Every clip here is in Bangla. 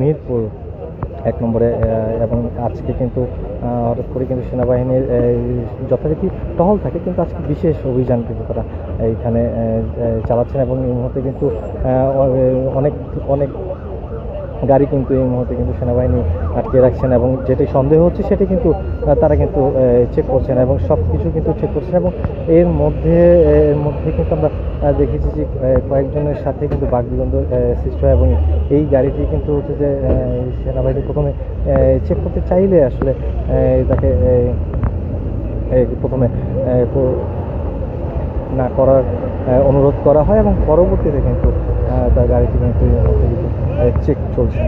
মিরপুর 1 নম্বরে এবং আজকে কিন্তু হঠাৎ করে কিন্তু সেনাবাহিনীর যথারীতি টহল থাকে, কিন্তু আজকে বিশেষ অভিযান কিন্তু তারা এইখানে চালাচ্ছেন এবং এই মুহূর্তে কিন্তু অনেক অনেক গাড়ি কিন্তু এই মুহূর্তে কিন্তু সেনাবাহিনী আটকে রাখছেন এবং যেটি সন্দেহ হচ্ছে সেটি কিন্তু তারা কিন্তু চেক করছেন এবং সব কিছু কিন্তু চেক করছেন। এবং এর মধ্যে কিন্তু আমরা দেখেছি যে কয়েকজনের সাথে কিন্তু বাকবিতণ্ডা সৃষ্টি হয় এবং এই গাড়িটি কিন্তু হচ্ছে যে সেনাবাহিনী প্রথমে চেক করতে চাইলে আসলে তাকে প্রথমে না করার অনুরোধ করা হয় এবং পরবর্তীতে কিন্তু তার গাড়িটি কিন্তু চেক চলছে।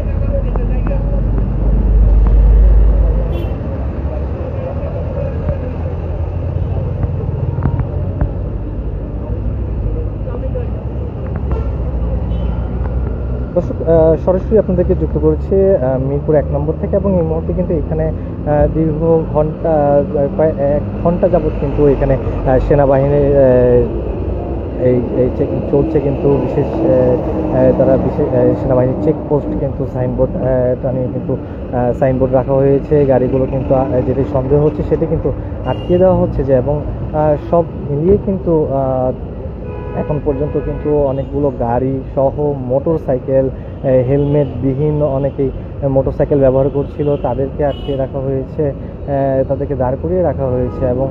দর্শক, সরাসরি আপনাদেরকে যুক্ত করেছে মিরপুর 1 নম্বর থেকে এবং এই মুহূর্তে কিন্তু এখানে দীর্ঘ এক ঘন্টা যাবৎ কিন্তু এখানে সেনাবাহিনীর এই চেকিং চলছে। কিন্তু বিশেষ সেনাবাহিনীর চেকপোস্ট কিন্তু সাইনবোর্ড টানিয়ে কিন্তু সাইনবোর্ড রাখা হয়েছে। গাড়িগুলো কিন্তু যেটি সন্দেহ হচ্ছে সেটি কিন্তু আটকে দেওয়া হচ্ছে যে, এবং সব মিলিয়ে কিন্তু এখন পর্যন্ত কিন্তু অনেকগুলো গাড়ি সহ মোটর সাইকেল, হেলমেটবিহীন অনেকেই মোটর সাইকেল ব্যবহার করছিল, তাদেরকে আটকে রাখা হয়েছে, তাদেরকে দাঁড় করিয়ে রাখা হয়েছে। এবং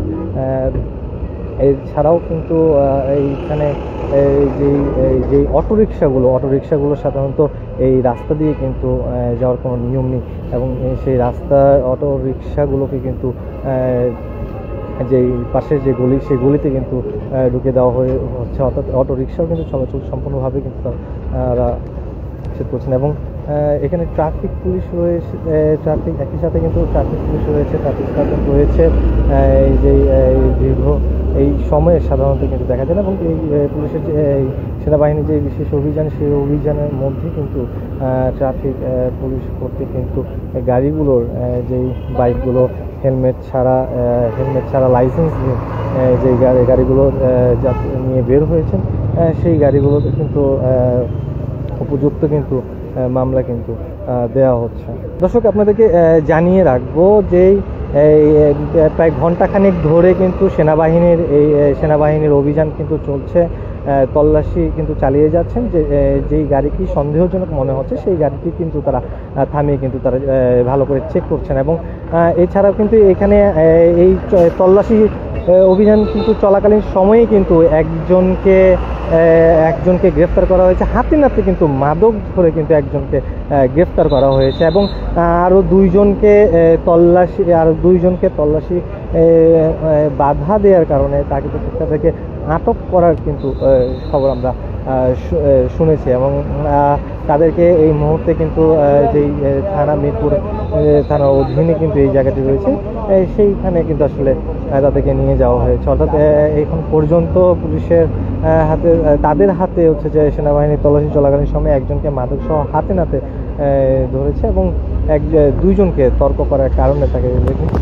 এছাড়াও কিন্তু এইখানে যেই অটোরিকশাগুলো সাধারণত এই রাস্তা দিয়ে কিন্তু যাওয়ার কোনো নিয়ম নেই এবং সেই রাস্তার অটোরিকশাগুলোকে কিন্তু যেই পাশের যে গলি সেই গলিতে কিন্তু ঢুকে দেওয়া হচ্ছে, অর্থাৎ অটোরিকশাও কিন্তু চলাচল সম্পূর্ণভাবে কিন্তু তারা নিষেধ করছেন। এবং এখানে ট্রাফিক পুলিশ রয়েছে, একই সাথে কিন্তু ট্রাফিক পুলিশ রয়েছে, ট্রাফিক সার্জেন্ট রয়েছে। দীর্ঘ এই সময়ে সাধারণত কিন্তু দেখা যায় না এবং এই পুলিশের যে সেনাবাহিনীর যে বিশেষ অভিযান, সেই অভিযানের মধ্যে কিন্তু ট্রাফিক পুলিশ কর্তৃক কিন্তু গাড়িগুলোর যেই বাইকগুলো হেলমেট ছাড়া লাইসেন্স নিয়ে যেই গাড়িগুলো নিয়ে বের হয়েছেন সেই গাড়িগুলোতে কিন্তু উপযুক্ত কিন্তু মামলা কিন্তু দেওয়া হচ্ছে। দর্শক, আপনাদেরকে জানিয়ে রাখবো যে প্রায় ঘন্টাখানেক ধরে কিন্তু সেনাবাহিনীর অভিযান কিন্তু চলছে, তল্লাশি কিন্তু চালিয়ে যাচ্ছেন। যেই গাড়িটি সন্দেহজনক মনে হচ্ছে সেই গাড়িটি কিন্তু তারা থামিয়ে কিন্তু তারা ভালো করে চেক করছেন। এবং এছাড়াও কিন্তু এখানে এই তল্লাশি অভিযান কিন্তু চলাকালীন সময়ে কিন্তু একজনকে গ্রেফতার করা হয়েছে, হাতে নাতে কিন্তু মাদক ধরে কিন্তু একজনকে গ্রেফতার করা হয়েছে এবং আরও দুইজনকে তল্লাশি বাধা দেওয়ার কারণে তাদেরকে আটক করার কিন্তু খবর আমরা শুনেছি। এবং তাদেরকে এই মুহূর্তে কিন্তু যেই থানা মিরপুর থানার অধীনে কিন্তু এই জায়গাটি রয়েছে সেইখানে কিন্তু আসলে তাদেরকে নিয়ে যাওয়া হয়েছে। অর্থাৎ এখন পর্যন্ত পুলিশের তাদের হাতে হচ্ছে যে সেনাবাহিনীর তল্লাশি চলাকালীন সময় একজনকে মাদক সহ হাতে নাতে ধরেছে এবং দুইজনকে তর্ক করার কারণে তাকে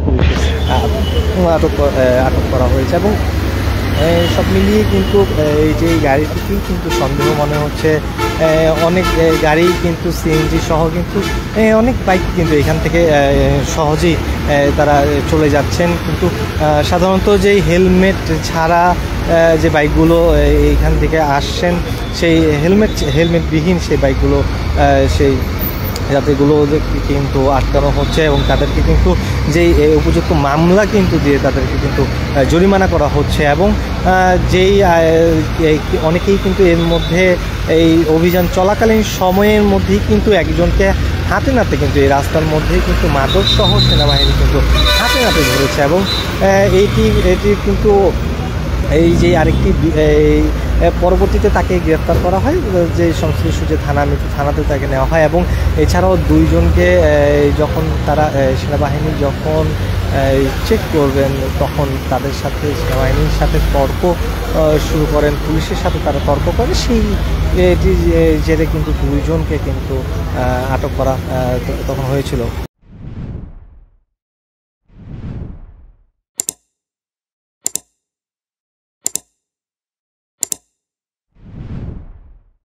পুলিশ আটক করা হয়েছে। এবং সব মিলিয়ে কিন্তু এই যে গাড়িটিকেই কিন্তু সন্দেহ মনে হচ্ছে। অনেক গাড়ি কিন্তু সিএনজি সহ কিন্তু অনেক বাইক কিন্তু এখান থেকে সহজেই তারা চলে যাচ্ছেন। কিন্তু সাধারণত যেই হেলমেট ছাড়া যে বাইকগুলো এইখান থেকে আসছেন সেই হেলমেটবিহীন সেই বাইকগুলো সেই যাত্রীগুলো কিন্তু আটকানো হচ্ছে এবং তাদেরকে কিন্তু যেই উপযুক্ত মামলা কিন্তু দিয়ে তাদেরকে কিন্তু জরিমানা করা হচ্ছে। এবং যেই অনেকেই কিন্তু এর মধ্যে এই অভিযান চলাকালীন সময়ের মধ্যেই কিন্তু একজনকে হাতে নাতে কিন্তু এই রাস্তার মধ্যেই কিন্তু মাদক সহ সেনাবাহিনী কিন্তু হাতে নাতে ধরেছে। এবং এটি কিন্তু এই যে আরেকটি পরবর্তীতে তাকে গ্রেফতার করা হয়, যে সংশ্লিষ্ট যে থানাতে তাকে নেওয়া হয়। এবং এছাড়াও দুইজনকে যখন তারা সেনাবাহিনী যখন চেক করবেন তখন তাদের সাথে সেনাবাহিনীর সাথে তর্ক শুরু করেন, পুলিশের সাথে তারা তর্ক করে, সেই জেরে কিন্তু দুইজনকে কিন্তু আটক করা তখন হয়েছিল।